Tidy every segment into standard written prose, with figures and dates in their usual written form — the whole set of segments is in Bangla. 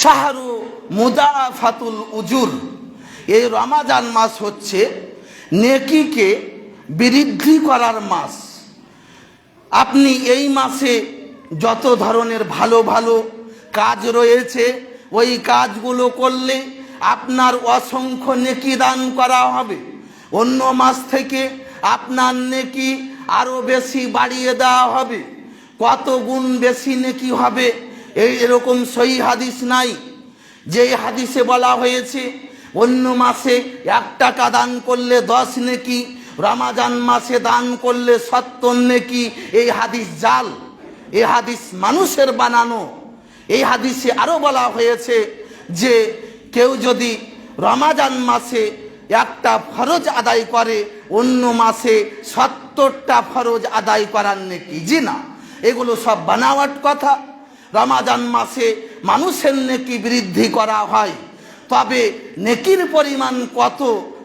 শাহরু মুদাফাতুল উজুর, এই রমাজান মাস হচ্ছে নেকিকে বৃদ্ধি করার মাস। আপনি এই মাসে যত ধরনের ভালো ভালো কাজ রয়েছে ওই কাজগুলো করলে আপনার অসংখ্য নেকি দান করা হবে। অন্য মাস থেকে আপনার নেকি আরও বেশি বাড়িয়ে দেওয়া হবে। কত গুণ বেশি নেকি হবে এরকম সহি হাদিস নাই। যে হাদিসে বলা হয়েছে অন্য মাসে 1 টাকা দান করলে 10 নেকি, রমাজান মাসে দান করলে 70 নেকি, এই হাদিস জাল, এই হাদিস মানুষের বানানো। এই হাদিসে আরও বলা হয়েছে যে কেউ যদি রমাজান মাসে 1টা ফরজ আদায় করে অন্য মাসে 70টা ফরজ আদায় করার নেকি। জি না, এগুলো সব বানাওয়াট কথা। রমাজান মাসে মানুষের নেকি বৃদ্ধি করা হয়, তবে নেকির পরিমাণ কত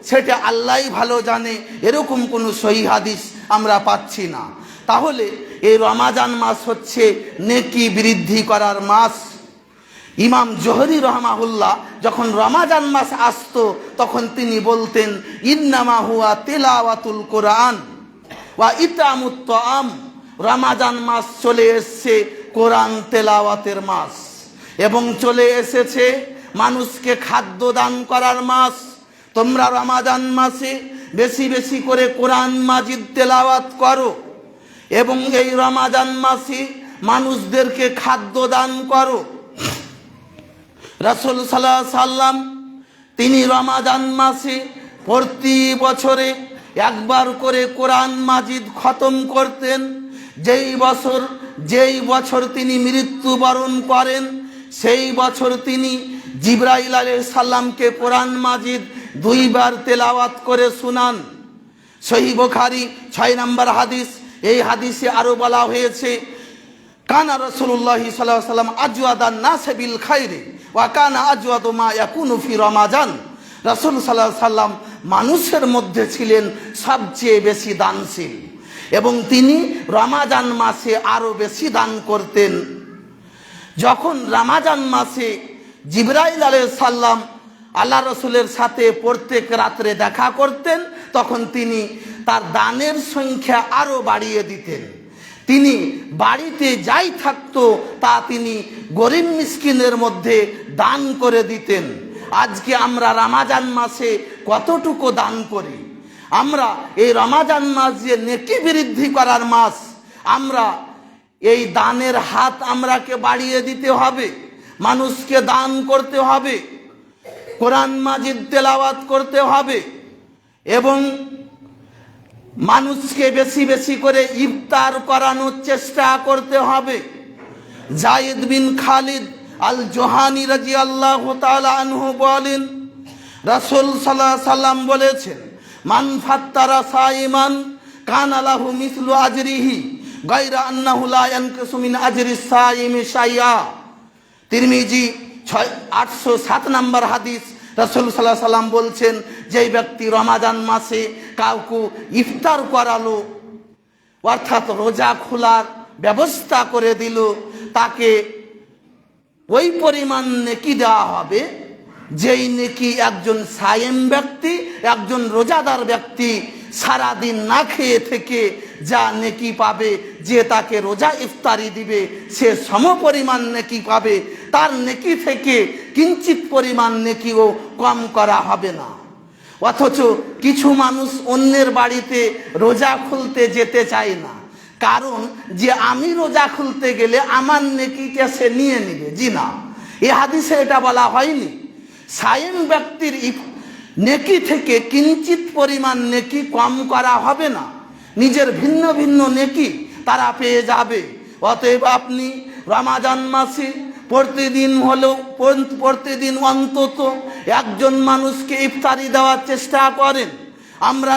সেটা আল্লাহই ভালো জানে। এরকম কোনো সহি হাদিস আমরা পাচ্ছি না। তাহলে এই রমাজান মাস হচ্ছে নেকি বৃদ্ধি করার মাস। ইমাম জোহরি রহমাহুল্লাহ যখন রমাজান মাস আসতো তখন তিনি বলতেন, ইন্নামা হুয়া তিলাওয়াতুল কোরআন ওয়া ইতামুত তাআম। রমাজান মাস চলে এসেছে কোরআন তেলাওয়াতের মাস, এবং চলে এসেছে মানুষকে খাদ্য দান করার মাস। তোমরা রমাজান মাসে বেশি বেশি করে কোরআন মাজিদ তেলাওয়াত করো, এবং এই রমাজান মাসে মানুষদেরকে খাদ্য দান করো। রাসূল সাল্লাল্লাহু আলাইহি সাল্লাম তিনি রমাজান মাসে প্রতি বছরে একবার করে কোরআন মাজিদ খতম করতেন। যেই বছর তিনি মৃত্যুবরণ করেন সেই বছর তিনি জিবরাইল আলাইহিস সালামকে কোরআন মাজিদ 2 বার তেলাওয়াত করে শোনান। সহিহ বুখারী 6 নম্বর হাদিস। এই হাদিসে আরো বলা হয়েছে, কানা রাসূলুল্লাহ সাল্লাল্লাহু আলাইহি ওয়াসাল্লাম আজওয়াদান নাস বিল খাইরি ওয়া কানা আজওয়াদু মা ইয়াকুনু ফি রমাজান। রাসূল সাল্লাল্লাহু আলাইহি ওয়াসাল্লাম মানুষের মধ্যে ছিলেন সবচেয়ে বেশি দানশীল, এবং তিনি রমাজান মাসে আরো বেশি দান করতেন। যখন রমাজান মাসে জিবরাইল আলাইহিস সালাম আল্লাহ রসুলের সাথে প্রত্যেক রাত্রে দেখা করতেন, তখন তিনি তার দানের সংখ্যা আরো বাড়িয়ে দিতেন। তিনি বাড়িতে যাই থাকতো তা তিনি গরিব মিসকিনের মধ্যে দান করে দিতেন। আজকে আমরা রমাজান মাসে কতটুকু দান করি? আমরা এই রমাজান মাস যে নেকি বৃদ্ধি করার মাস, আমরা এই দানের হাত আমরাকে বাড়িয়ে দিতে হবে, মানুষকে দান করতে হবে, কোরআন মাজিদ তেলাওয়াত করতে হবে, এবং মানুষকে বেশি বেশি করে ইফতার করানোর চেষ্টা করতে হবে। যায়েদ বিন খালিদ আল জোহানি রাদিয়াল্লাহু তাআলা আনহু বলেন, রাসূল সাল্লাল্লাহু আলাইহি সাল্লাম বলেছেন, মান ফাত্তারা সাইমান কানা লাহু মিসলু আজরিহি গায়রা আন্নাহু লা ইয়ানকুসু মিন আজরি সাইমি শাইআ। তিরমিজি 807 নম্বর হাদিস। রাসূল সাল্লাল্লাহু আলাইহি সাল্লাম বলছেন, যেই ব্যক্তি রমাজান মাসে কাউকে ইফতার করালো, অর্থাৎ রোজা খোলার ব্যবস্থা করে দিল, তাকে ওই পরিমাণ নেকি দেওয়া হবে যেই নেকি একজন সায়েম ব্যক্তি, একজন রোজাদার ব্যক্তি সারাদিন না খেয়ে থেকে যা নেকি পাবে, যে তাকে রোজা ইফতারি দিবে সে সমপরিমাণ নেকি পাবে। তার নেকি থেকে কিঞ্চিত পরিমাণ নেকিও কম করা হবে না। অথচ কিছু মানুষ অন্যের বাড়িতে রোজা খুলতে যেতে চায় না, কারণ যে আমি রোজা খুলতে গেলে আমার নেকিটা সে নিয়ে নিবে। জি না, এ হাদিসে এটা বলা হয়নি। সায়েম ব্যক্তির নেকি থেকে কিঞ্চিত পরিমাণ নেকি কম করা হবে না, নিজের ভিন্ন ভিন্ন নেকি তারা পেয়ে যাবে। অতএব আপনি রমাজান মাসে প্রতিদিন অন্তত একজন মানুষকে ইফতারি দেওয়ার চেষ্টা করেন। আমরা